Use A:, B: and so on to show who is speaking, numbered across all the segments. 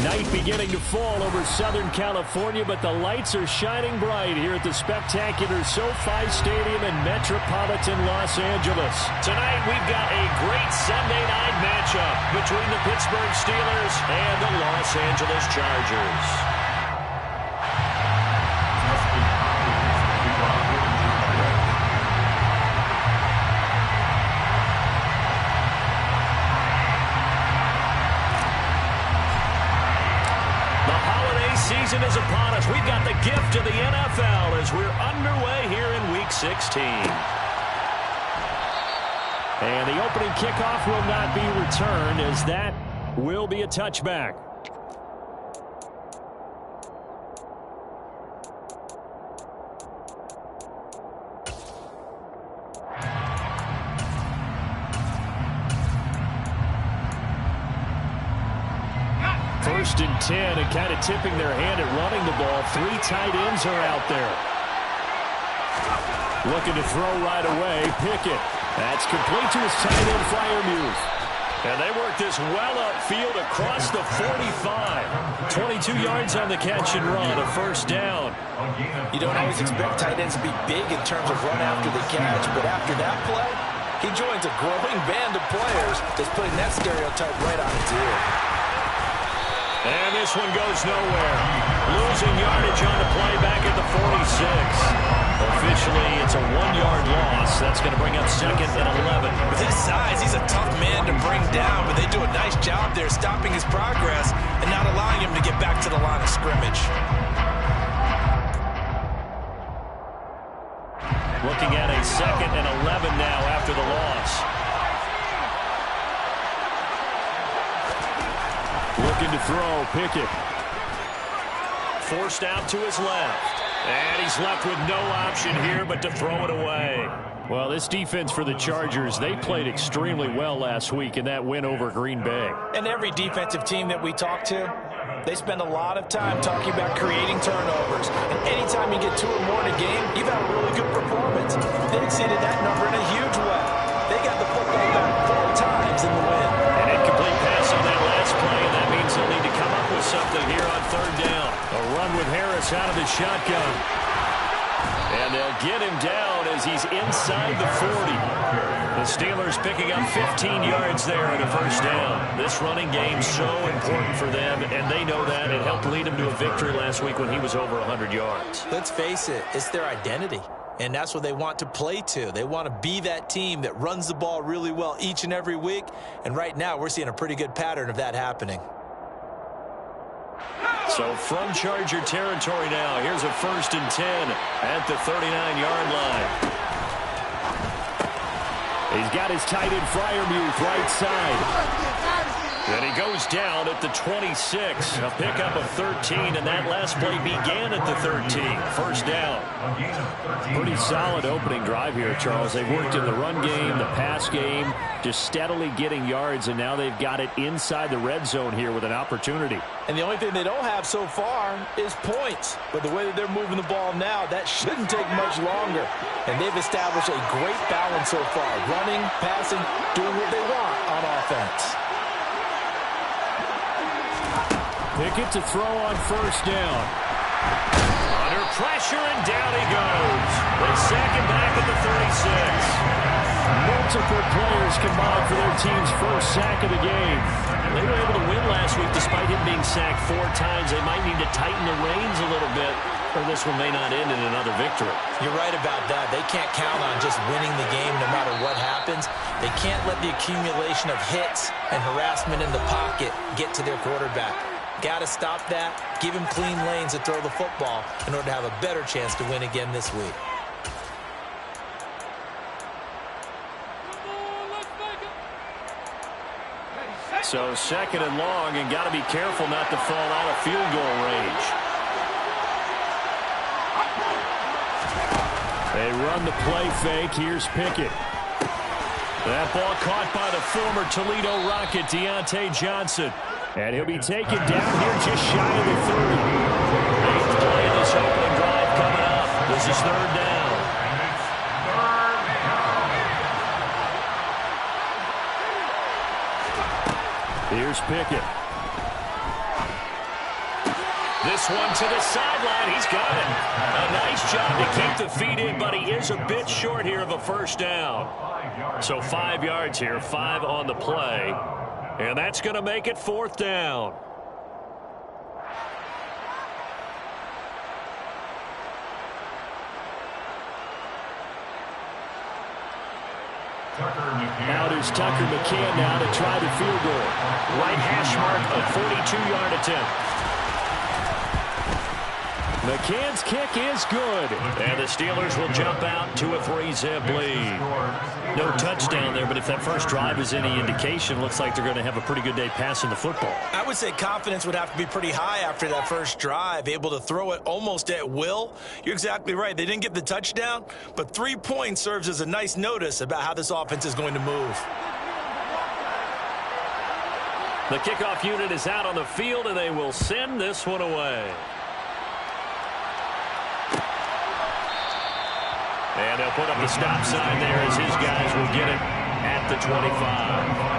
A: Night beginning to fall over Southern California, but the lights are shining bright here at the spectacular SoFi Stadium in metropolitan Los Angeles. Tonight, we've got a great Sunday night matchup between the Pittsburgh Steelers and the Los Angeles Chargers. Season is upon us. We've got the gift of the NFL as we're underway here in Week 16. And the opening kickoff will not be returned, as that will be a touchback. First and 10, and kind of tipping their hand at running the ball. 3 tight ends are out there. Looking to throw right away. Pickett. That's complete to his tight end Freiermuth. And they work this well upfield across the 45. 22 yards on the catch and run, a first down.
B: You don't always expect tight ends to be big in terms of run after the catch, but after that play, he joins a growing band of players that's putting that stereotype right on its ear.
A: And this one goes nowhere. Losing yardage on the play back at the 46. Officially, it's a 1-yard loss. That's going to bring up second and 11.
B: With his size, he's a tough man to bring down, but they do a nice job there stopping his progress and not allowing him to get back to the line of scrimmage.
A: Looking at a second and 11 now after the loss. Looking to throw, Pickett. Forced out to his left. And he's left with no option here but to throw it away. Well, this defense for the Chargers, they played extremely well last week in that win over Green Bay.
B: And every defensive team that we talk to, they spend a lot of time talking about creating turnovers. And anytime you get 2 or more in a game, you've had a really good performance. They exceeded that number in a huge way. They got the football back 4 times in the win.
A: An incomplete pass on that last play, and that means they'll need to come up with something here on third down. A run with Harris out of the shotgun. And they'll get him down as he's inside the 40. The Steelers picking up 15 yards there at a first down. This running game so important for them, and they know that. It helped lead him to a victory last week when he was over 100 yards.
B: Let's face it, it's their identity. And that's what they want to play to. They want to be that team that runs the ball really well each and every week. And right now, we're seeing a pretty good pattern of that happening.
A: So from Charger territory now, here's a first and 10 at the 39-yard line. He's got his tight end Freiermuth right side. And he goes down at the 26. A pickup of 13, and that last play began at the 13. First down. Pretty solid opening drive here, Charles. They worked in the run game, the pass game, just steadily getting yards, and now they've got it inside the red zone here with an opportunity.
B: And the only thing they don't have so far is points. But the way that they're moving the ball now, that shouldn't take much longer. And they've established a great balance so far. Running, passing, doing what they want on offense.
A: Pickett to throw on first down. Under pressure, and down he goes. They sack him back at the 36. Multiple players combined for their team's first sack of the game. They were able to win last week despite him being sacked 4 times. They might need to tighten the reins a little bit, or this one may not end in another victory.
B: You're right about that. They can't count on just winning the game no matter what happens. They can't let the accumulation of hits and harassment in the pocket get to their quarterback. Got to stop that, give him clean lanes to throw the football in order to have a better chance to win again this week.
A: So second and long, and got to be careful not to fall out of field goal range. They run the play fake. Here's Pickett. That ball caught by the former Toledo Rocket, Deontay Johnson. And he'll be taken down here just shy of the 30. 8th play of this opening drive coming up. This is third down. Here's Pickett. This one to the sideline. He's got it. A nice job to keep the feet in, but he is a bit short here of a first down. So 5 yards here, 5 on the play. And that's going to make it 4th down. Out is Tucker McCann now to try the field goal. Right hash mark, a 42-yard attempt. McCann's kick is good. And the Steelers will jump out to a 3-zip lead. No touchdown there, but if that first drive is any indication, looks like they're going to have a pretty good day passing the football.
B: I would say confidence would have to be pretty high after that first drive, able to throw it almost at will. You're exactly right. They didn't get the touchdown, but 3 points serves as a nice notice about how this offense is going to move.
A: The kickoff unit is out on the field, and they will send this one away. And they'll put up the stop sign there as his guys will get it at the 25.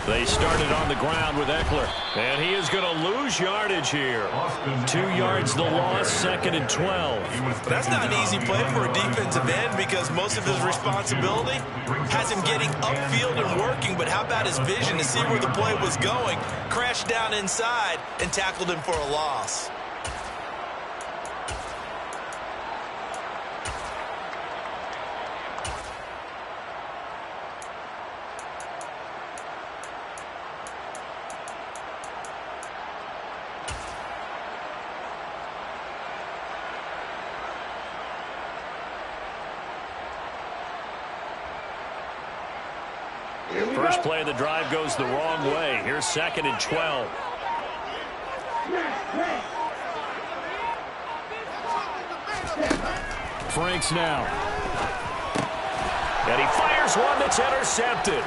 A: They started on the ground with Eckler, and he is going to lose yardage here. 2 yards the loss, 2nd and 12.
B: That's not an easy play for a defensive end because most of his responsibility has him getting upfield and working, but how about his vision to see where the play was going, crashed down inside, and tackled him for a loss.
A: First play of the drive goes the wrong way. Here's 2nd and 12. Franks now. And he fires one that's intercepted.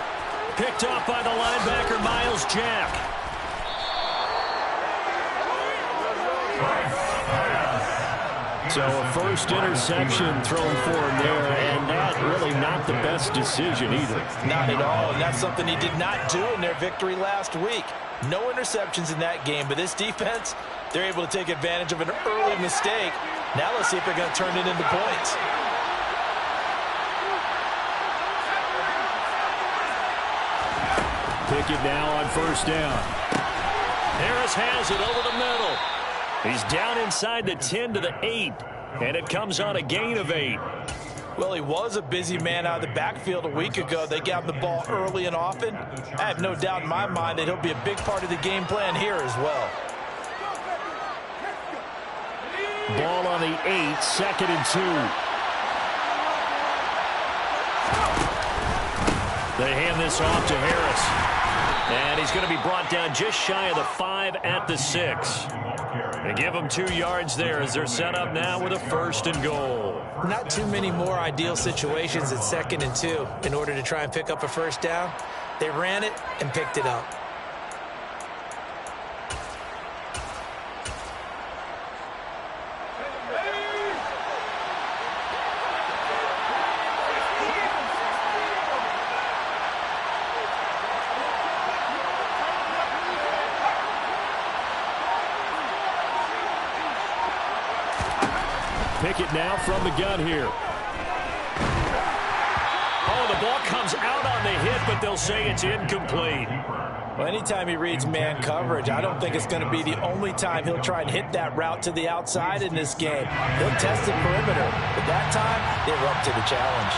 A: Picked off by the linebacker, Miles Jack. So a first interception thrown for him there, and that really not the best decision either.
B: Not at all, and that's something he did not do in their victory last week. No interceptions in that game, but this defense, they're able to take advantage of an early mistake. Now let's see if they're going to turn it into points.
A: Pickett now on first down. Harris has it over the middle. He's down inside the 10 to the 8, and it comes on a gain of 8.
B: Well, he was a busy man out of the backfield a week ago. They got him the ball early and often. I have no doubt in my mind that he'll be a big part of the game plan here as well.
A: Ball on the 8, 2nd and 2. They hand this off to Harris. And he's going to be brought down just shy of the 5 at the 6. And give them 2 yards there as they're set up now with a 1st and goal.
B: Not too many more ideal situations at 2nd and 2 in order to try and pick up a first down. They ran it and picked it up.
A: Pickett now from the gun here. Oh, the ball comes out on the hit, but they'll say it's incomplete.
B: Well, anytime he reads man coverage, I don't think it's going to be the only time he'll try and hit that route to the outside in this game. He'll test the perimeter, but that time, they were up to the challenge.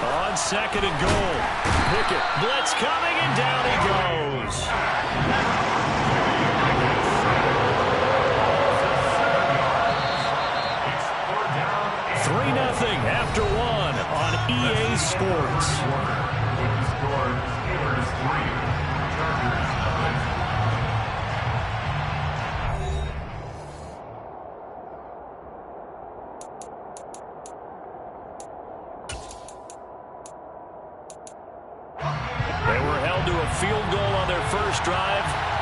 A: On 2nd and goal. Pickett, blitz coming, and down he goes. 3-0 after 1 on EA Sports.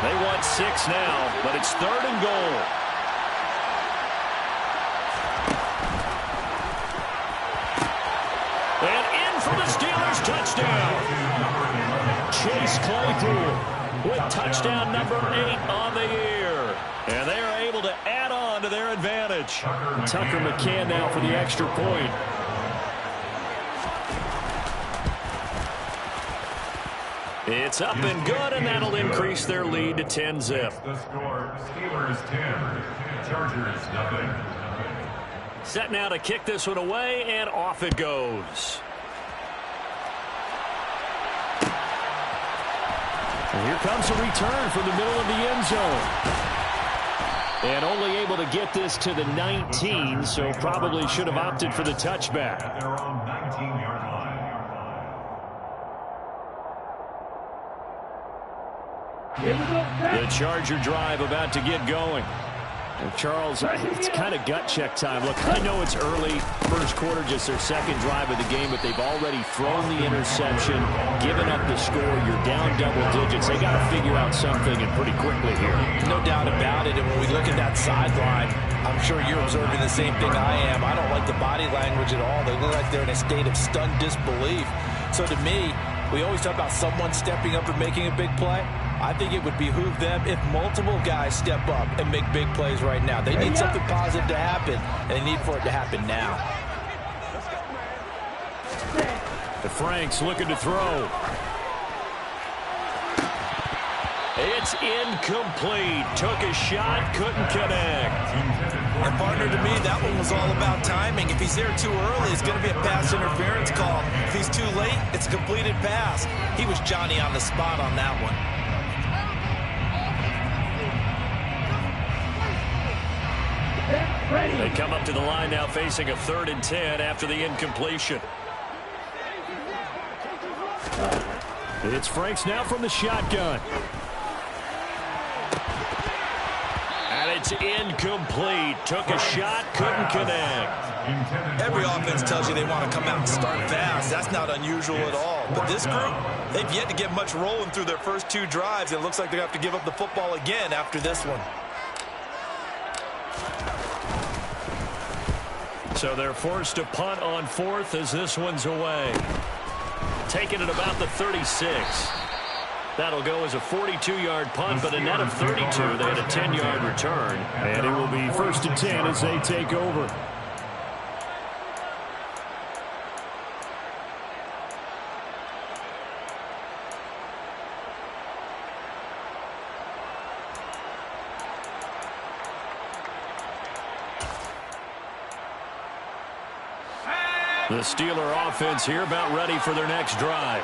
A: They want 6 now, but it's 3rd and goal. And in for the Steelers, touchdown. Chase Claypool with touchdown number 8 on the year. And they are able to add on to their advantage. Tucker McCann now for the extra point. It's up and good, and that'll increase their lead to 10-zip.
C: The score, Steelers 10, Chargers nothing.
A: Set now to kick this one away, and off it goes. And here comes a return from the middle of the end zone. And only able to get this to the 19, so probably should have opted for the touchback.
C: At their own 19-yard line.
A: The Charger drive about to get going. And Charles, it's kind of gut check time. Look, I know it's early, first quarter, just their second drive of the game, but they've already thrown the interception, given up the score. You're down double digits. They got to figure out something, and pretty quickly here.
B: No doubt about it. And when we look at that sideline, I'm sure you're observing the same thing I am. I don't like the body language at all. They look like they're in a state of stunned disbelief. So to me, we always talk about someone stepping up and making a big play. I think it would behoove them if multiple guys step up and make big plays right now. They need something positive to happen, and they need for it to happen now.
A: The Franks looking to throw. It's incomplete. Took a shot, couldn't connect.
B: And partner, to me, that one was all about timing. If he's there too early, it's going to be a pass interference call. If he's too late, it's a completed pass. He was Johnny on the spot on that one.
A: They come up to the line now facing a 3rd and 10 after the incompletion. It's Franks now from the shotgun. And it's incomplete. Took a shot, couldn't connect.
B: Every offense tells you they want to come out and start fast. That's not unusual at all. But this group, they've yet to get much rolling through their first 2 drives. It looks like they have to give up the football again after this one.
A: So they're forced to punt on 4th as this one's away. Taking it about the 36. That'll go as a 42-yard punt, but a net of 32. They had a 10-yard return. And it will be 1st and 10 as they take over. The Steeler offense here about ready for their next drive.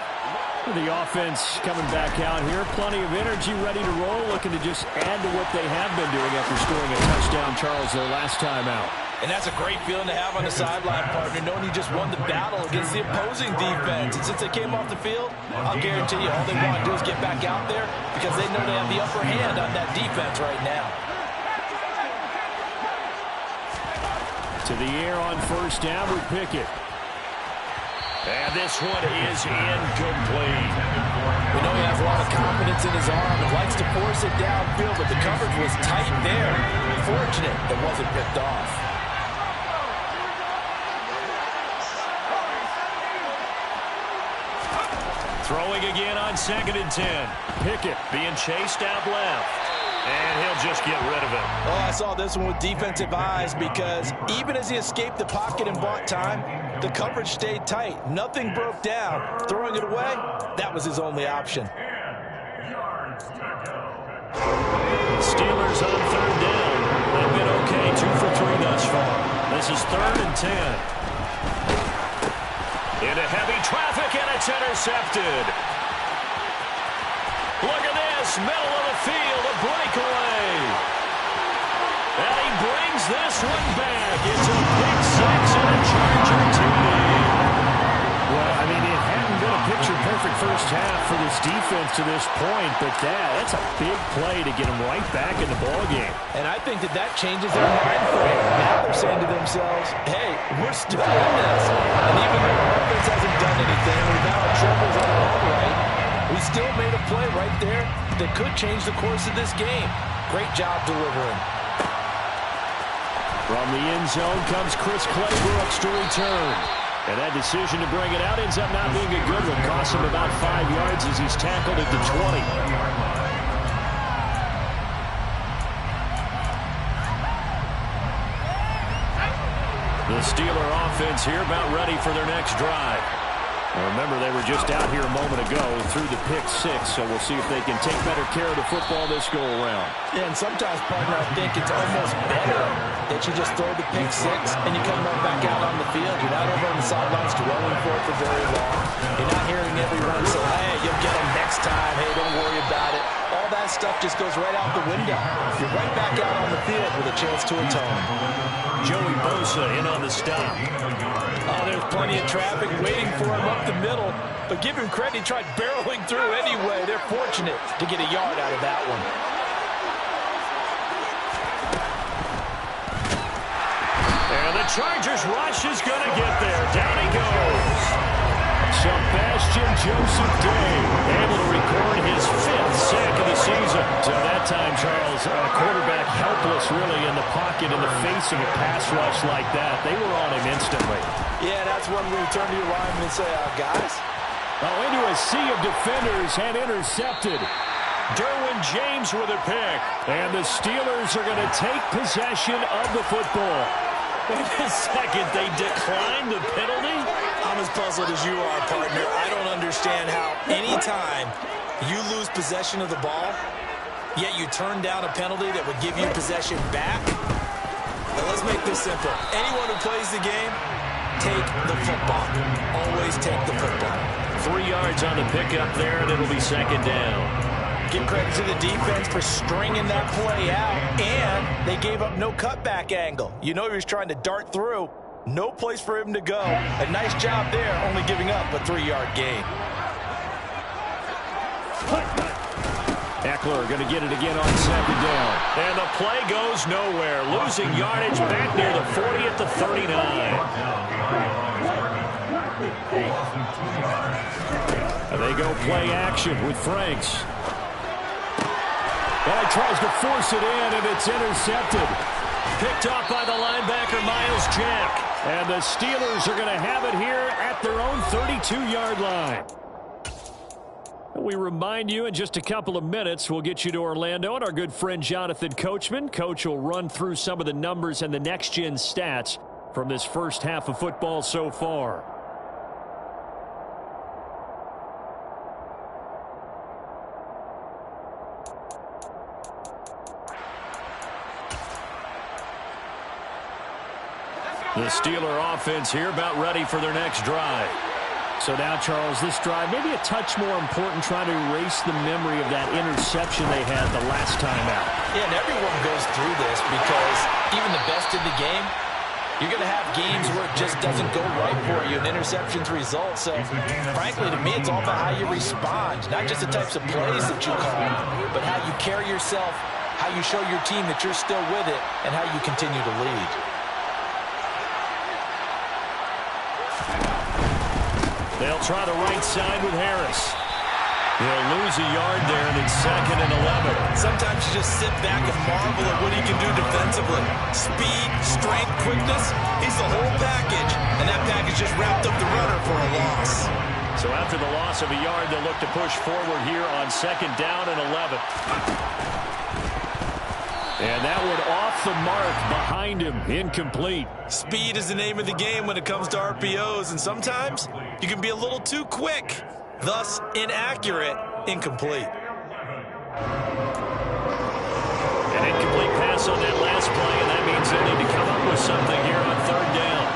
A: The offense coming back out here. Plenty of energy, ready to roll, looking to just add to what they have been doing after scoring a touchdown, Charles, their last time out.
B: And that's a great feeling to have on the sideline, partner, knowing you just won the battle against the opposing defense. And since they came off the field, I'll guarantee you all they want to do is get back out there because they know they have the upper hand on that defense right now.
A: To the air on 1st down with Pickett. And this one is incomplete.
B: We know he has a lot of confidence in his arm and likes to force it downfield, but the coverage was tight there. Fortunate it wasn't picked off.
A: Throwing again on 2nd and 10. Pickett being chased out left. And he'll just get rid of it.
B: Oh, I saw this one with defensive eyes because even as he escaped the pocket and bought time, the coverage stayed tight. Nothing broke down. Throwing it away, that was his only option.
A: Steelers on 3rd down. They've been okay, 2 for 3 thus far. This is 3rd and 10. Into heavy traffic, and it's intercepted. Look at this, middle of the field, a breakaway. And he brings this one back. It's a big 6 and a Charger TD. Well, I mean, it hadn't been a picture-perfect first half for this defense to this point, but that's a big play to get them right back in the ballgame.
B: And I think that changes their mind frame. Now they're saying to themselves, hey, we're still in this. And even though our offense hasn't done anything, we're now in trouble on our own right. He still made a play right there that could change the course of this game. Great job delivering.
A: From the end zone comes Chris Claybrooks to return. And that decision to bring it out ends up not being a good one. Costs him about 5 yards as he's tackled at the 20. The Steeler offense here about ready for their next drive. Now remember, they were just out here a moment ago through the pick 6, so we'll see if they can take better care of the football this go-around.
B: Yeah, and sometimes, partner, I think it's almost better that you just throw the pick 6 and you come right back out on the field. You're not over on the sidelines dwelling for it for very long. You're not hearing everyone say, hey, you'll get them next time. Hey, don't worry about it. All that stuff just goes right out the window. You're right back out on the field with a chance to atone.
A: Joey Bosa in on the stop.
B: Oh, there's plenty of traffic waiting for him up the middle. But give him credit, he tried barreling through anyway. They're fortunate to get a yard out of that one.
A: And the Chargers rush is going to get there. Down he goes. Sebastian Joseph Day able to record his 5th sack of the season. So that time, Charles, quarterback helpless really in the pocket in the face of a pass rush like that. They were on him instantly.
B: Yeah, that's when we turn to your lineman and say, guys.
A: Into a sea of defenders and intercepted. Derwin James with a pick. And the Steelers are going to take possession of the football. Wait a second, they declined the penalty?
B: I'm as puzzled as you are, partner. I don't understand how anytime you lose possession of the ball, yet you turn down a penalty that would give you possession back. Now let's make this simple. Anyone who plays the game, take the football. Always take the football.
A: 3 yards on the pickup there, and it'll be 2nd down.
B: Give credit to the defense for stringing that play out, and they gave up no cutback angle. You know he was trying to dart through. No place for him to go. A nice job there, only giving up a 3-yard gain.
A: Eckler going to get it again on 2nd down. And the play goes nowhere. Losing yardage back near the 40 at the 39. And they go play action with Franks. And he tries to force it in, and it's intercepted. Picked off by the linebacker, Miles Jack. And the Steelers are going to have it here at their own 32-yard line. We remind you in just a couple of minutes, we'll get you to Orlando and our good friend Jonathan Coachman. Coach will run through some of the numbers and the next-gen stats from this first half of football so far. The Steeler offense here about ready for their next drive. So now, Charles, this drive maybe a touch more important, trying to erase the memory of that interception they had the last time out.
B: Yeah, and everyone goes through this because even the best in the game, you're going to have games where it just doesn't go right for you, and interceptions result. So, frankly, to me, it's all about how you respond, not just the types of plays that you call, but how you carry yourself, how you show your team that you're still with it, and how you continue to lead.
A: They'll try the right side with Harris. They'll lose a yard there, and it's 2nd and 11.
B: Sometimes you just sit back and marvel at what he can do defensively. Speed, strength, quickness, he's the whole package. And that package just wrapped up the runner for a loss.
A: So after the loss of a yard, they'll look to push forward here on 2nd down and 11. And that one off the mark behind him, incomplete.
B: Speed is the name of the game when it comes to RPOs, and sometimes you can be a little too quick, thus inaccurate, incomplete.
A: An incomplete pass on that last play, and that means they need to come up with something here on 3rd down.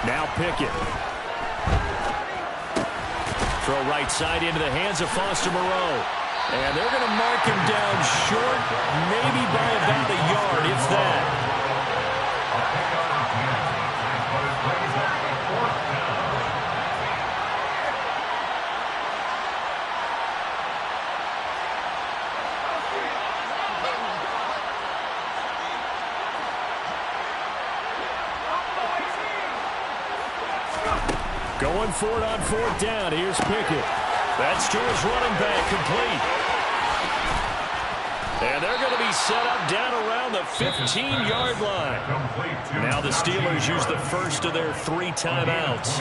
A: Now Pickett. Throw right side into the hands of Foster Moreau. And they're going to mark him down short, maybe by about a yard, if that. Going for it on 4th down. Here's Pickett. That's to his running back, complete. And they're going to be set up down around the 15-yard line. Now the Steelers use the first of their 3 timeouts.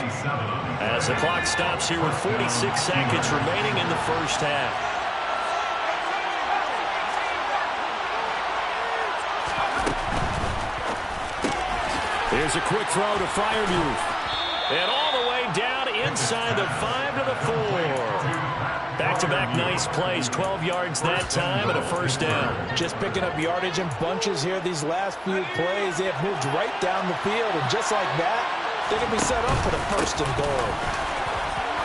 A: As the clock stops here with 46 seconds remaining in the first half. Here's a quick throw to Freiermuth. And all the way down inside the 5 to the 4. Back-to-back nice plays, 12 yards that time and a first down.
B: Just picking up yardage in bunches here these last few plays. They have moved right down the field, and just like that, they're going to be set up for the first and goal.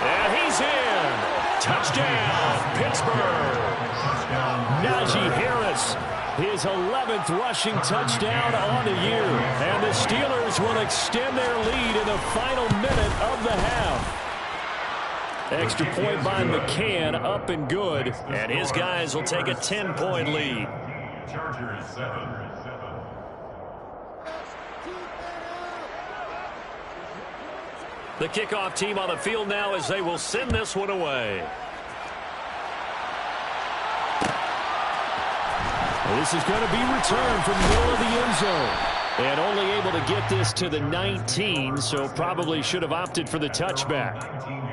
A: And he's in. Touchdown, Pittsburgh. Najee Harris, his 11th rushing touchdown on the year. And the Steelers will extend their lead in the final minute of the half. Extra point by McCann, up and good. And his guys will take a 10-point lead.
C: Chargers 7.
A: The kickoff team on the field now as they will send this one away. This is going to be returned from the middle of the end zone. And only able to get this to the 19, so probably should have opted for the touchback.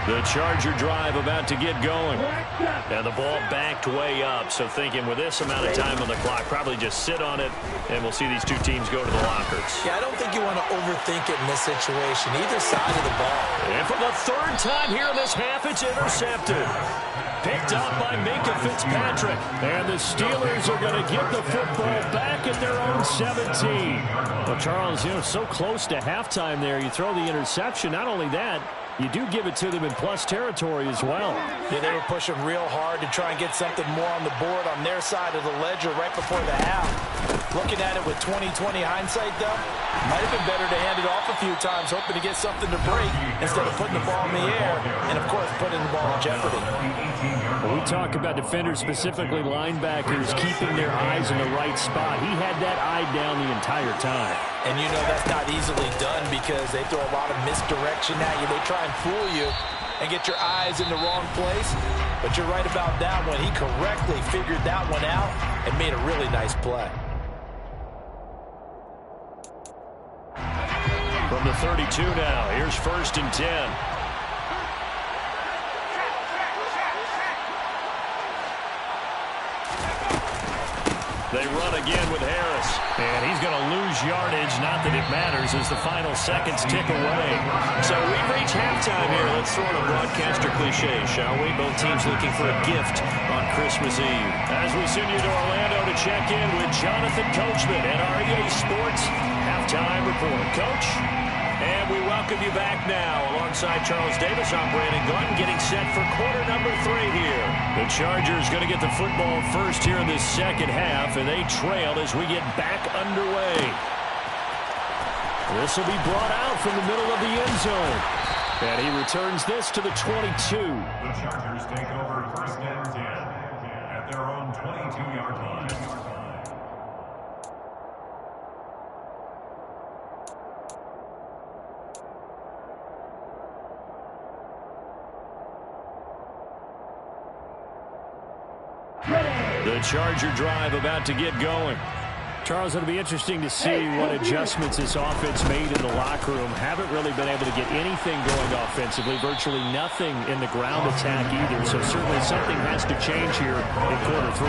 A: The Charger drive about to get going. And the ball backed way up, so thinking with this amount of time on the clock, probably just sit on it, and we'll see these two teams go to the lockers.
B: Yeah, I don't think you want to overthink it in this situation, either side of the ball.
A: And for the 3rd time here in this half, it's intercepted. Picked up by Minka Fitzpatrick. And the Steelers are going to get the football back at their own 17. Well, Charles, so close to halftime there. You throw the interception. Not only that, you do give it to them in plus territory as well.
B: Yeah, they were pushing real hard to try and get something more on the board on their side of the ledger right before the half. Looking at it with 20/20 hindsight, though, might have been better to hand it off a few times, hoping to get something to break instead of putting the ball in the air and, of course, putting the ball in jeopardy.
A: Well, we talk about defenders, specifically linebackers, keeping their eyes in the right spot. He had that eye down the entire time.
B: And you know that's not easily done because they throw a lot of misdirection at you. They try and fool you and get your eyes in the wrong place. But you're right about that one. He correctly figured that one out and made a really nice play.
A: From the 32 now, here's 1st and 10. They run again with Harris. And he's going to lose yardage. Not that it matters as the final seconds tick away. So we've reached halftime here. Let's throw in a broadcaster cliche, shall we? Both teams looking for a gift on Christmas Eve. As we send you to Orlando to check in with Jonathan Coachman at our EA Sports Halftime Report. Coach? And we welcome you back now. Alongside Charles Davis, I'm Brandon Glenn, getting set for quarter number 3 here. The Chargers going to get the football first here in this second half, and they trail as we get back underway. This will be brought out from the middle of the end zone. And he returns this to the 22.
C: The Chargers take over 1st and 10 at their own 22-yard line.
A: The Charger drive about to get going. Charles, it'll be interesting to see what adjustments this offense made in the locker room. Haven't really been able to get anything going offensively. Virtually nothing in the ground attack either. So certainly something has to change here in quarter 3.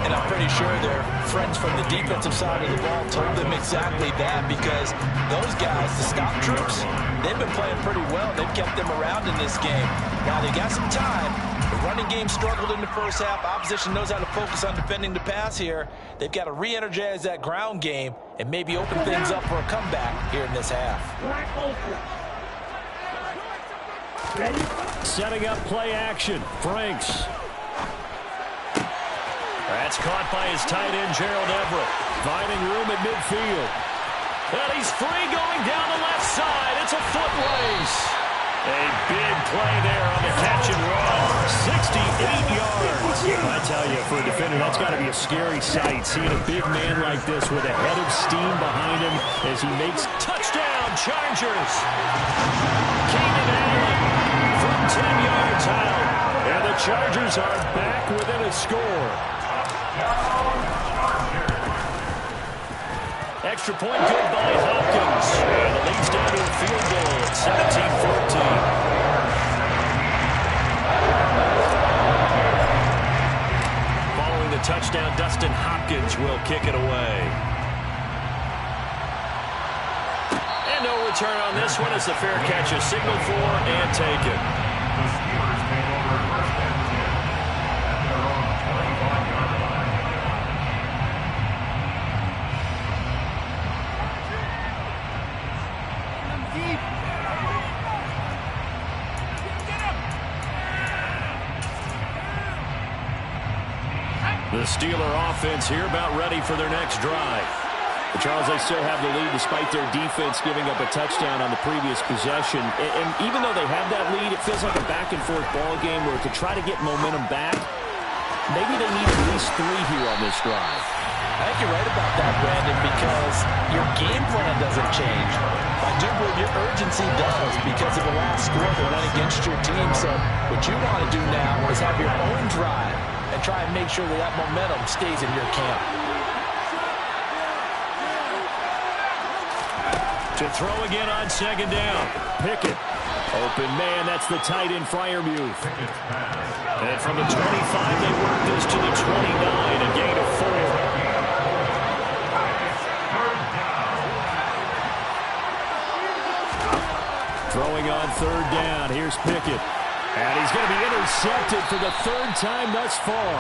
B: And I'm pretty sure their friends from the defensive side of the ball told them exactly that, because those guys, the stop troops, they've been playing pretty well. They've kept them around in this game. Now they got some time. The running game struggled in the first half. Opposition knows how to focus on defending the pass here. They've got to re-energize that ground game and maybe open things up for a comeback here in this half.
A: Setting up play action. Franks. That's caught by his tight end, Gerald Everett. Finding room at midfield. And he's free going down the left side. It's a foot race. A big play there on the catch and run. 68 yards. I tell you, for a defender, that's got to be a scary sight, seeing a big man like this with a head of steam behind him as he makes touchdown Chargers. Keenan Allen from 10 yards out. And the Chargers are back within a score. Extra point good by Hopkins. And it leads down to a field goal at 17-14. Following the touchdown, Dustin Hopkins will kick it away. And no return on this one as the fair catch is signaled for and taken.
C: The Steelers take over first and 10 at their own 25-yard line.
A: The Steeler offense here about ready for their next drive. But Charles, they still have the lead despite their defense giving up a touchdown on the previous possession. And even though they have that lead, it feels like a back-and-forth ball game where to try to get momentum back, maybe they need at least 3 here on this drive.
B: I think you're right about that, Brandon, because your game plan doesn't change. I do believe your urgency does because of the last score that went against your team. So what you want to do now is have your own drive and try and make sure that that momentum stays in your camp.
A: To throw again on second down. Pickett. Open man, that's the tight end Freiermuth. And from the 25, they work this to the 29, a gain of 4. Throwing on third down. Here's Pickett. And he's going to be intercepted for the 3rd time thus far.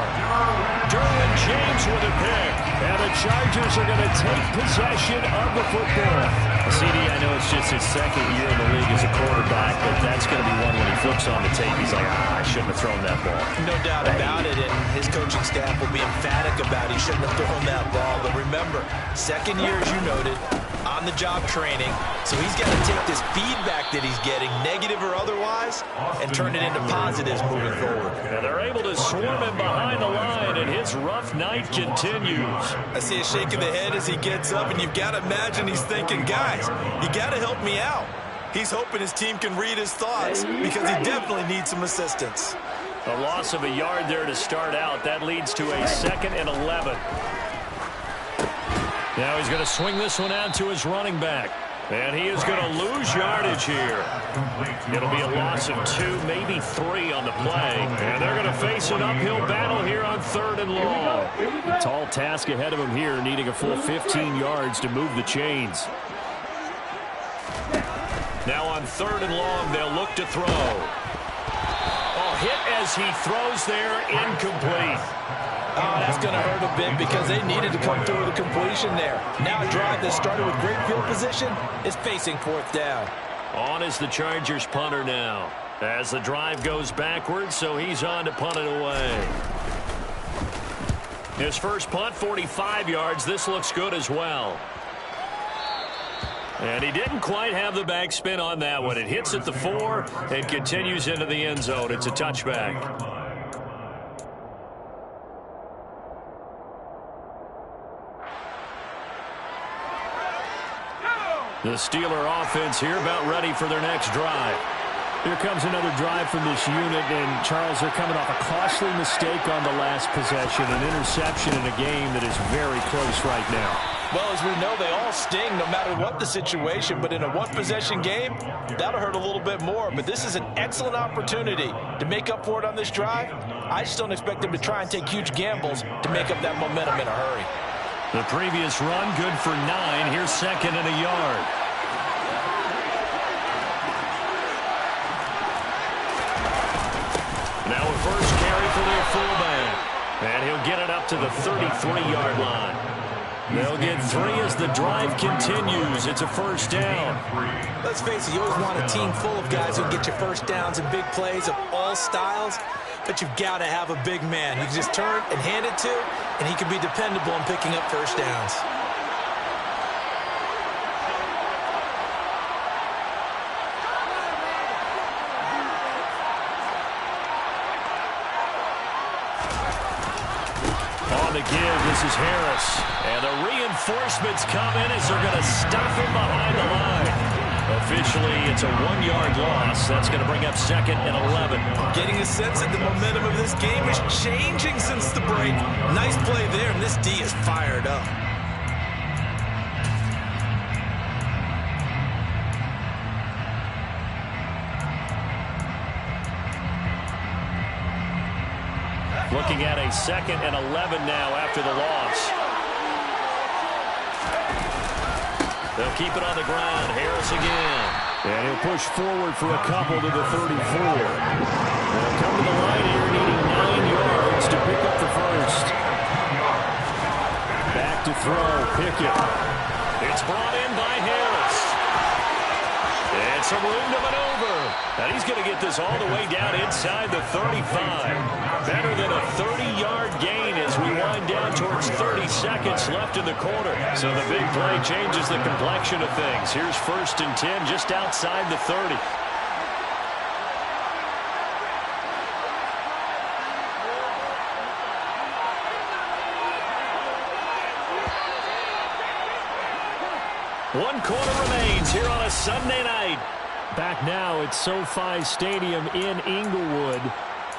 A: Derwin James with a pick. And the Chargers are going to take possession of the football. CD, I know it's just his 2nd year in the league as a quarterback, but that's going to be one when he flips on the tape. He's like, I shouldn't have thrown that ball.
B: No doubt about it, and his coaching staff will be emphatic about he shouldn't have thrown that ball. But remember, 2nd year, as you noted, on-the-job training. So he's got to take this feedback that he's getting, negative or otherwise, and turn it into positives moving forward.
A: And they're able to swarm him behind the line, and his rough night continues.
B: I see a shake of the head as he gets up, and you've got to imagine he's thinking, guys, you got to help me out. He's hoping his team can read his thoughts because he definitely needs some assistance.
A: A loss of a yard there to start out. That leads to a 2nd and 11. Now he's going to swing this one out to his running back. And he is going to lose yardage here. It'll be a loss of 2, maybe 3 on the play. And they're going to face an uphill battle here on 3rd and long. A tall task ahead of him here, needing a full 15 yards to move the chains. Now on 3rd and long, they'll look to throw. Oh, hit as he throws there, incomplete.
B: Oh, that's going to hurt a bit because they needed to come through with a completion there. Now a drive that started with great field position is facing 4th down.
A: On is the Chargers punter now. As the drive goes backwards, so he's on to punt it away. His first punt, 45 yards. This looks good as well. And he didn't quite have the backspin on that one. It hits at the 4 and continues into the end zone. It's a touchback. The Steeler offense here about ready for their next drive. Here comes another drive from this unit, and Charles, they're coming off a costly mistake on the last possession, an interception in a game that is very close right now.
B: Well, as we know, they all sting no matter what the situation, but in a one-possession game, that'll hurt a little bit more. But this is an excellent opportunity to make up for it on this drive. I just don't expect them to try and take huge gambles to make up that momentum in a hurry.
A: The previous run, good for 9. Here's 2nd and a yard. Now a first carry for their fullback. And he'll get it up to the 33-yard line. They'll get 3 as the drive continues. It's a 1st down.
B: Let's face it, you always want a team full of guys who get you first downs and big plays of all styles, but you've got to have a big man you can just turn and hand it to and he can be dependable in picking up first downs.
A: On the give, this is Harris. And the reinforcements come in as they're going to stop him behind the line. Officially, it's a 1-yard loss. That's going to bring up 2nd and 11.
B: Getting a sense that the momentum of this game is changing since the break. Nice play there, and this D is fired up.
A: Looking at a 2nd and 11 now after the loss. They'll keep it on the ground. Harris again. And he'll push forward for a couple to the 34. They'll come to the line here needing 9 yards to pick up the first. Back to throw. Pickett. It's brought in by Harris. And some room to maneuver. And he's going to get this all the way down inside the 35. Better than a 30-yard gain as we wind down towards 30 seconds left in the quarter. So the big play changes the complexion of things. Here's 1st and 10 just outside the 30. One quarter remains here on a Sunday night. Back now at SoFi Stadium in Inglewood.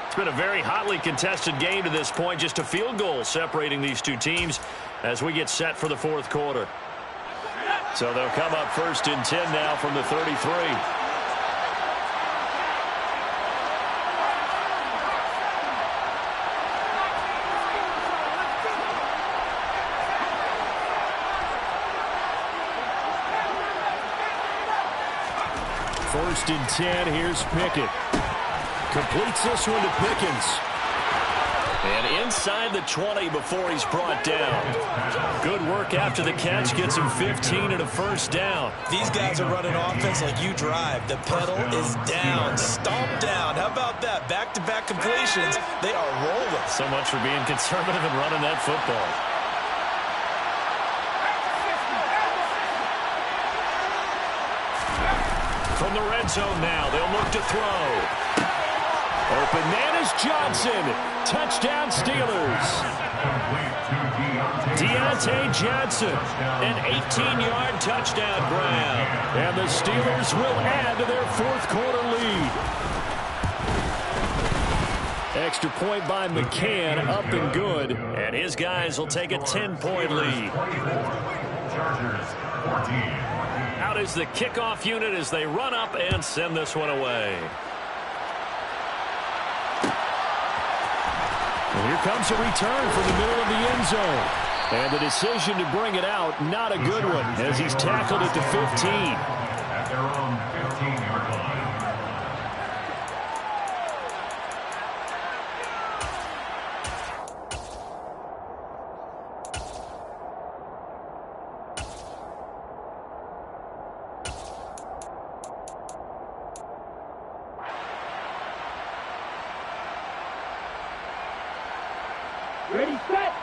A: It's been a very hotly contested game to this point. Just a field goal separating these two teams as we get set for the 4th quarter. So they'll come up 1st and 10 now from the 33. First and 10, here's Pickett. Completes this one to Pickens. And inside the 20 before he's brought down. Good work after the catch. Gets him 15 and a first down.
B: These guys are running offense like you drive. The pedal is down. Stomp down. How about that? Back-to-back completions. They are rolling.
A: So much for being conservative and running that football. From the red zone now, they'll look to throw. Open man is Johnson. Touchdown Steelers. Deontay Johnson, an 18-yard touchdown grab. And the Steelers will add to their 4th quarter lead. Extra point by McCann, up and good. And his guys will take a 10-point lead. Out is the kickoff unit as they run up and send this one away. And here comes a return from the middle of the end zone. And the decision to bring it out, not a good one, as he's tackled at the 15.
C: At their own 15-yard line.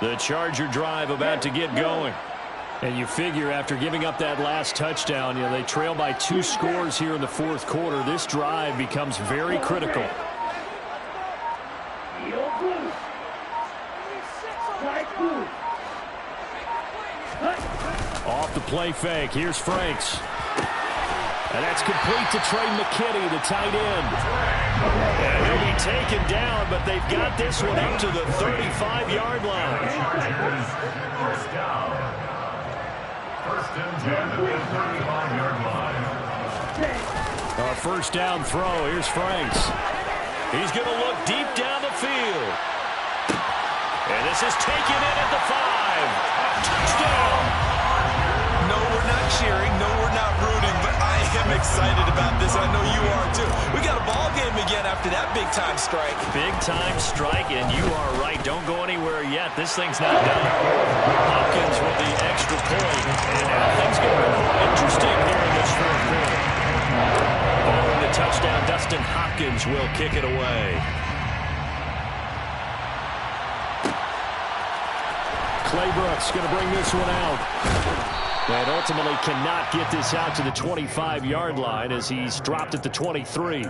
A: The Charger drive about to get going. And you figure after giving up that last touchdown, they trail by 2 scores here in the 4th quarter. This drive becomes very critical. Off the play fake. Here's Franks. And that's complete to Trey McKinney, the tight end. And he'll be taken down, but they've got this one up to the 35-yard line.
C: First down. 1st and 10 at the 35-yard line.
A: A first down throw. Here's Franks. He's going to look deep down the field. And this is taken in at the 5. Touchdown.
B: No, we're not cheering. No, we're not rooting, but I am excited about this. I know you are too. We got a ball game again after that big-time strike.
A: Big-time strike, and you are right. Don't go anywhere yet. This thing's not done. Hopkins with the extra point. And now things get a little interesting here in this 4th quarter. Following the touchdown, Dustin Hopkins will kick it away. Claybrooks going to bring this one out. And ultimately cannot get this out to the 25-yard line as he's dropped at the 23.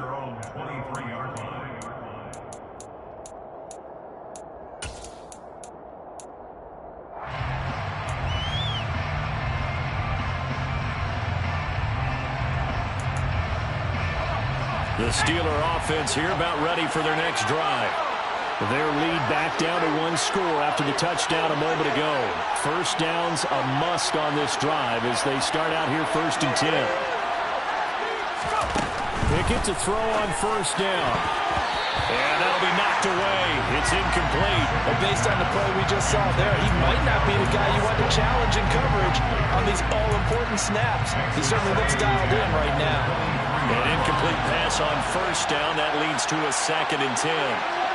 A: The Steeler offense here about ready for their next drive. Their lead back down to 1 score after the touchdown a moment ago. First down's a must on this drive as they start out here 1st and 10. Pickett to throw on 1st down. And that'll be knocked away. It's incomplete.
B: Well, based on the play we just saw there, he might not be the guy you want to challenge in coverage on these all-important snaps. He certainly looks dialed in right now.
A: An incomplete pass on 1st down. That leads to a 2nd and 10.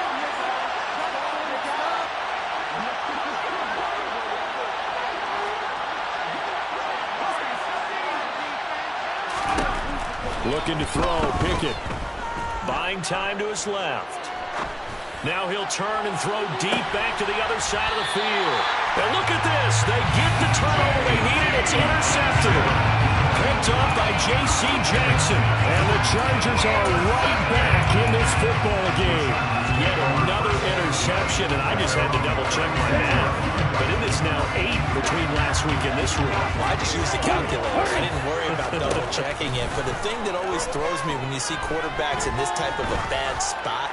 A: Looking to throw, Pickett. Buying time to his left. Now he'll turn and throw deep back to the other side of the field. And look at this. They get the turnover they needed. It's intercepted. Picked up by J.C. Jackson. And the Chargers are right back in this football game. Yet another interception, and I just had to double-check my math. But it is now 8 between last week and this week.
B: Well, I just used the calculator. I didn't worry about double-checking it. But the thing that always throws me when you see quarterbacks in this type of a bad spot,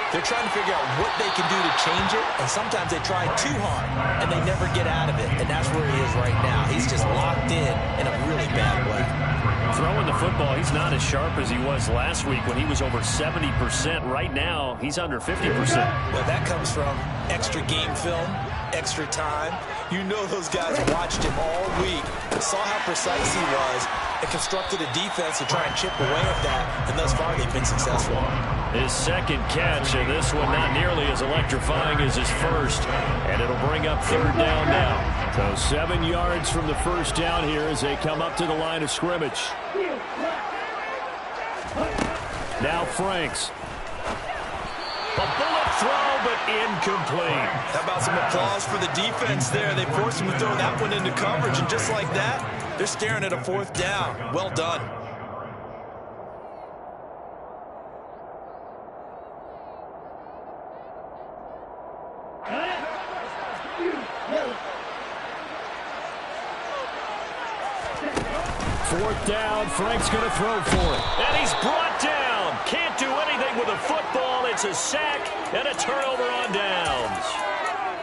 B: they're trying to figure out what they can do to change it, and sometimes they try too hard, and they never get out of it. And that's where he is right now. He's just locked in a really bad way.
A: Throwing the football, he's not as sharp as he was last week when he was over 70%. Right now, he's under 50%.
B: Well, that comes from extra game film, extra time. You know those guys watched him all week, saw how precise he was, and constructed a defense to try and chip away at that, and thus far they've been successful.
A: His 2nd catch, and this one not nearly as electrifying as his first, and it'll bring up 3rd down now. So 7 yards from the 1st down here as they come up to the line of scrimmage. Now Franks. A bullet throw, but incomplete.
B: How about some applause for the defense there? They forced him to throw that one into coverage, and just like that, they're staring at a 4th down. Well done.
A: Fourth down, Frank's going to throw for it. And he's brought down. Can't do anything with a football. It's a sack and a turnover on downs.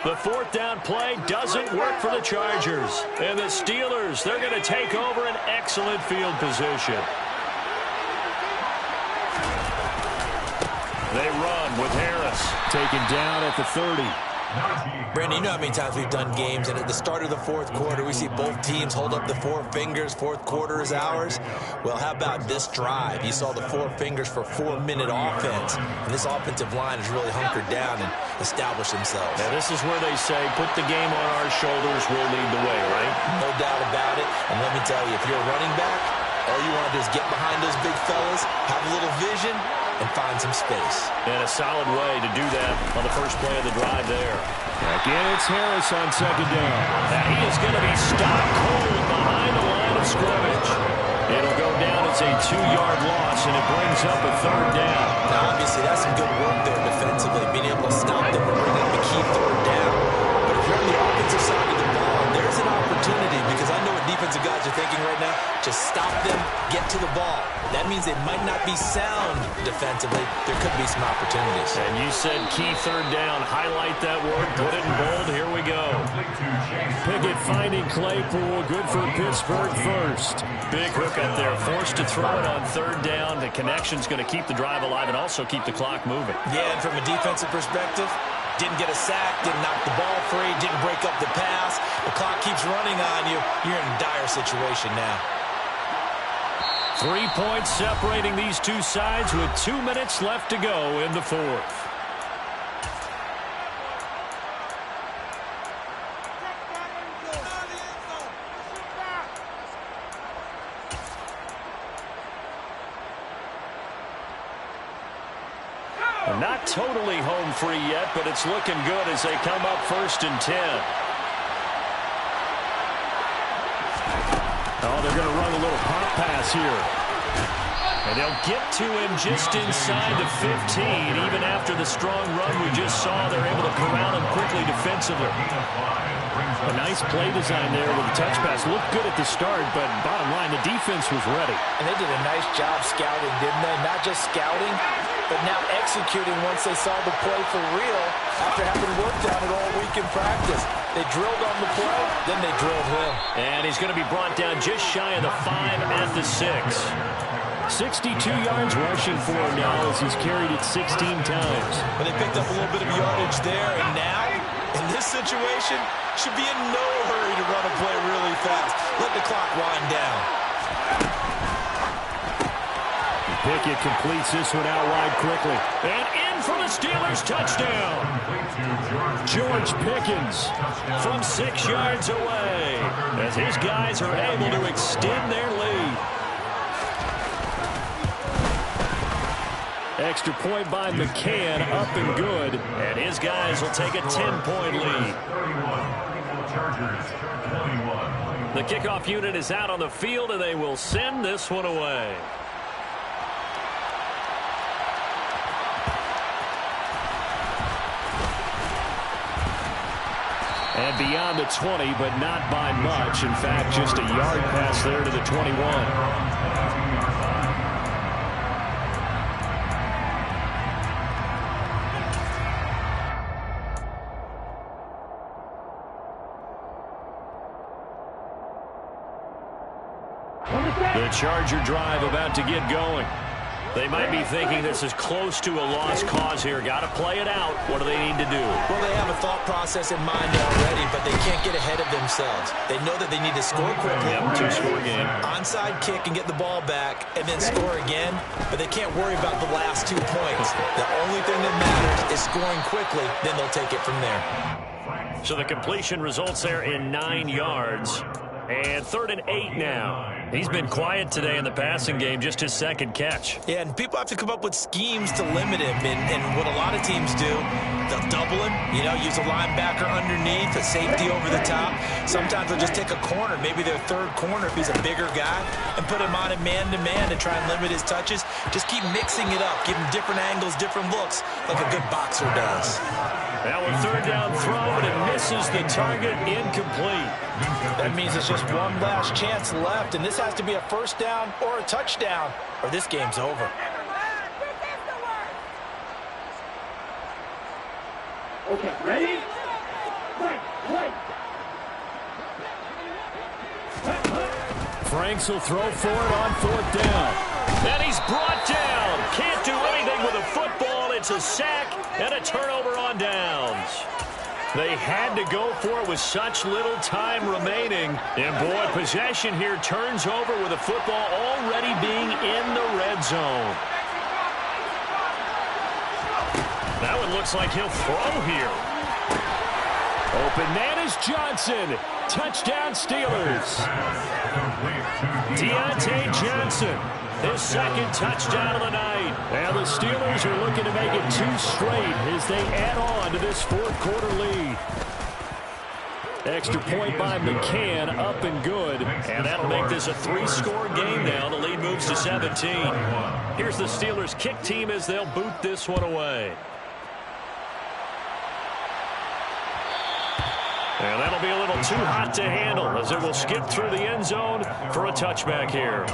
A: The 4th down play doesn't work for the Chargers. And the Steelers, they're going to take over an excellent field position. They run with Harris. Taken down at the 30.
B: Brandon, you know how many times we've done games, and at the start of the 4th quarter, we see both teams hold up the 4 fingers. 4th quarter is ours. Well, how about this drive? You saw the 4 fingers for 4-minute offense, and this offensive line has really hunkered down and established themselves.
A: Now, this is where they say, put the game on our shoulders, we'll lead the way, right?
B: No doubt about it. And let me tell you, if you're a running back, all you want to do is get behind those big fellas, have a little vision, and find some space.
A: And a solid way to do that on the first play of the drive there. Again, it's Harris on 2nd down. Now he is going to be stopped cold behind the line of scrimmage. It'll go down as a 2-yard loss, and it brings up a 3rd down.
B: Now, obviously, that's some good work there defensively, being able to stop them and bring up a key 3rd down. But if you're on the offensive side of the ball, there's an opportunity, because I know what defensive guys are thinking right now. Just stop them, get to the ball. That means they might not be sound defensively. There could be some opportunities.
A: And you said key 3rd down. Highlight that word. Put it in bold. Here we go. Pickett finding Claypool. Good for Pittsburgh first. Big hook up there. Forced to throw it on 3rd down. The connection's going to keep the drive alive and also keep the clock moving.
B: Yeah, and from a defensive perspective, didn't get a sack, didn't knock the ball free, didn't break up the pass. The clock keeps running on you. You're in a dire situation now.
A: 3 points separating these two sides with 2 minutes left to go in the 4th. Not totally home free yet, but it's looking good as they come up 1st and 10. Oh, they're going to run a little pop pass here. And they'll get to him just inside the 15. Even after the strong run we just saw, they're able to corral him quickly defensively. A nice play design there with the touch pass. Looked good at the start, but bottom line, the defense was ready.
B: And they did a nice job scouting, didn't they? Not just scouting, but now executing once they saw the play for real after having worked on it all week in practice. They drilled on the play, then they drilled him.
A: And he's going to be brought down just shy of the 5 at the 6. 62 yards rushing for him now as he's carried it 16 times.
B: But they picked up a little bit of yardage there, and now, in this situation, should be in no hurry to run a play really fast. Let the clock wind down.
A: Pickett completes this one out wide quickly. And in for the Steelers touchdown. George Pickens from 6 yards away as his guys are able to extend their lead. Extra point by McCann, up and good. And his guys will take a 10-point lead. The kickoff unit is out on the field, and they will send this one away. And beyond the 20, but not by much. In fact, just a yard pass there to the 21. The Charger drive about to get going. They might be thinking this is close to a lost cause here. Got to play it out. What do they need to do?
B: Well, they have a thought process in mind already, but they can't get ahead of themselves. They know that they need to score quickly.
A: Yep, two-score game.
B: Onside kick and get the ball back, and then score again. But they can't worry about the last 2 points. The only thing that matters is scoring quickly. Then they'll take it from there.
A: So the completion results there in 9 yards. And 3rd and 8 now. He's been quiet today in the passing game, just his second catch.
B: Yeah, and people have to come up with schemes to limit him. And what a lot of teams do, they'll double him, use a linebacker underneath, a safety over the top. Sometimes they'll just take a corner, maybe their third corner if he's a bigger guy, and put him on a man-to-man to try and limit his touches. Just keep mixing it up, give him different angles, different looks, like a good boxer does.
A: Now a 3rd down throw, but it misses the target, incomplete.
B: That means it's just one last chance left, and this has to be a 1st down or a touchdown, or this game's over.
D: Okay, ready? Play.
A: Franks will throw for it on 4th down. And he's brought down. Can't do anything with a football. It's a sack and a turnover on downs. They had to go for it with such little time remaining. And, boy, possession here turns over with the football already being in the red zone. That one looks like he'll throw here. Open man is Johnson. Touchdown Steelers. Deontay Johnson. His 2nd touchdown of the night. And the Steelers are looking to make it 2 straight as they add on to this 4th quarter lead. Extra point by McCann, up and good. And that'll make this a 3-score game now. The lead moves to 17. Here's the Steelers kick team as they'll boot this one away. And that'll be a little too hot to handle as it will skip through the end zone for a touchback here.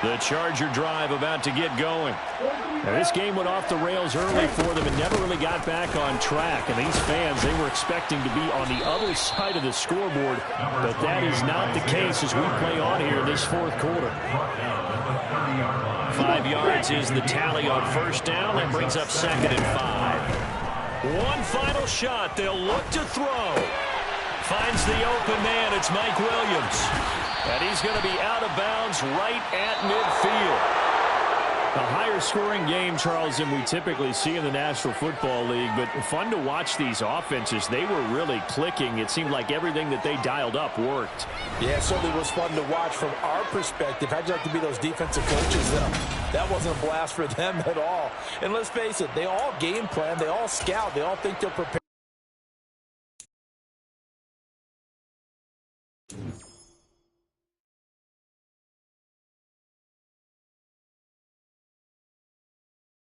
A: The Charger drive about to get going. Now, this game went off the rails early for them and never really got back on track. And these fans, they were expecting to be on the other side of the scoreboard. But that is not the case as we play on here in this 4th quarter. 5 yards is the tally on 1st down. That brings up 2nd and 5. One final shot. They'll look to throw. Finds the open man. It's Mike Williams. And he's going to be out of bounds right at midfield. A higher scoring game, Charles, than we typically see in the National Football League, but fun to watch these offenses. They were really clicking. It seemed like everything that they dialed up worked.
B: Yeah, it certainly was fun to watch from our perspective. How'd you like to be those defensive coaches, though? That wasn't a blast for them at all. And let's face it, they all game plan, they all scout, they all think they're prepared.